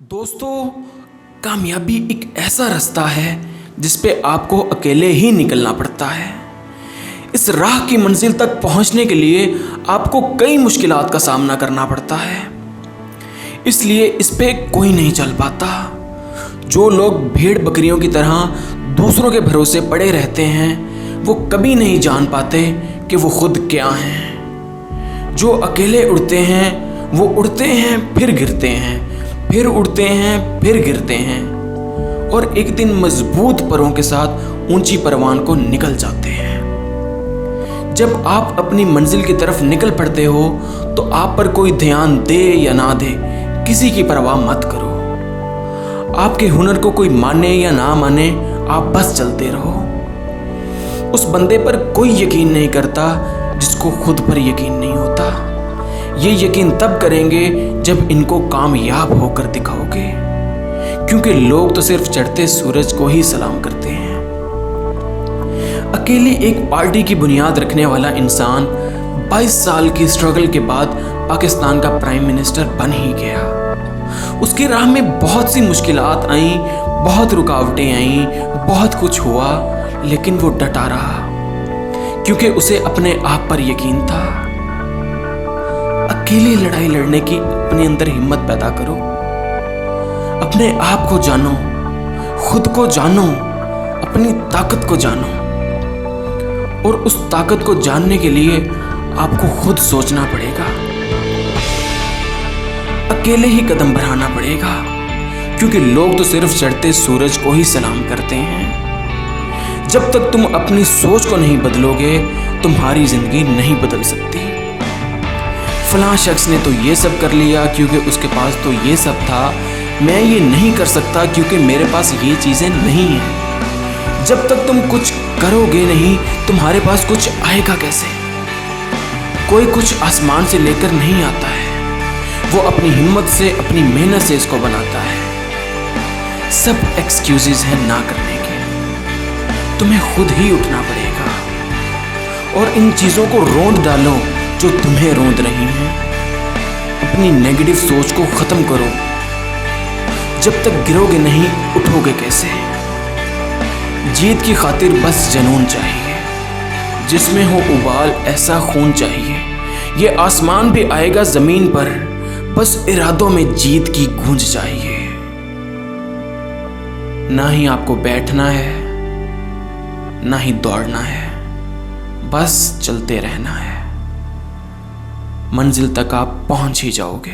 दोस्तों, कामयाबी एक ऐसा रास्ता है जिस पे आपको अकेले ही निकलना पड़ता है। इस राह की मंजिल तक पहुंचने के लिए आपको कई मुश्किलात का सामना करना पड़ता है, इसलिए इस पे कोई नहीं चल पाता। जो लोग भेड़ बकरियों की तरह दूसरों के भरोसे पड़े रहते हैं, वो कभी नहीं जान पाते कि वो खुद क्या हैं। जो अकेले उड़ते हैं, वो उड़ते हैं फिर गिरते हैं, फिर उड़ते हैं फिर गिरते हैं, और एक दिन मजबूत परों के साथ ऊंची परवान को निकल जाते हैं। जब आप अपनी मंजिल की तरफ निकल पड़ते हो तो आप पर कोई ध्यान दे या ना दे, किसी की परवाह मत करो। आपके हुनर को कोई माने या ना माने, आप बस चलते रहो। उस बंदे पर कोई यकीन नहीं करता जिसको खुद पर यकीन नहीं होता। ये यकीन तब करेंगे जब इनको कामयाब होकर दिखाओगे, क्योंकि लोग तो सिर्फ चढ़ते सूरज को ही सलाम करते हैं। अकेले एक पार्टी की बुनियाद रखने वाला इंसान 22 साल की स्ट्रगल के बाद पाकिस्तान का प्राइम मिनिस्टर बन ही गया। उसकी राह में बहुत सी मुश्किलात आईं, बहुत रुकावटें आईं, बहुत कुछ हुआ, लेकिन वो डटा रहा क्योंकि उसे अपने आप पर यकीन था। अकेली लड़ाई लड़ने की अपने अंदर हिम्मत पैदा करो। अपने आप को जानो, खुद को जानो, अपनी ताकत को जानो, और उस ताकत को जानने के लिए आपको खुद सोचना पड़ेगा। अकेले ही कदम बढ़ाना पड़ेगा, क्योंकि लोग तो सिर्फ चढ़ते सूरज को ही सलाम करते हैं। जब तक तुम अपनी सोच को नहीं बदलोगे, तुम्हारी जिंदगी नहीं बदल सकती। फलां शख्स ने तो ये सब कर लिया क्योंकि उसके पास तो ये सब था, मैं ये नहीं कर सकता क्योंकि मेरे पास ये चीज़ें नहीं हैं। जब तक तुम कुछ करोगे नहीं, तुम्हारे पास कुछ आएगा कैसे? कोई कुछ आसमान से लेकर नहीं आता है, वो अपनी हिम्मत से, अपनी मेहनत से इसको बनाता है। सब एक्सक्यूजेस हैं ना करने के। तुम्हें खुद ही उठना पड़ेगा और इन चीज़ों को रोंद डालो जो तुम्हें रोंद रही हैं। अपनी नेगेटिव सोच को खत्म करो। जब तक गिरोगे नहीं, उठोगे कैसे? जीत की खातिर बस जुनून चाहिए, जिसमें हो उबाल ऐसा खून चाहिए। ये आसमान भी आएगा जमीन पर, बस इरादों में जीत की गूंज चाहिए। ना ही आपको बैठना है, ना ही दौड़ना है, बस चलते रहना है। मंजिल तक आप पहुंच ही जाओगे।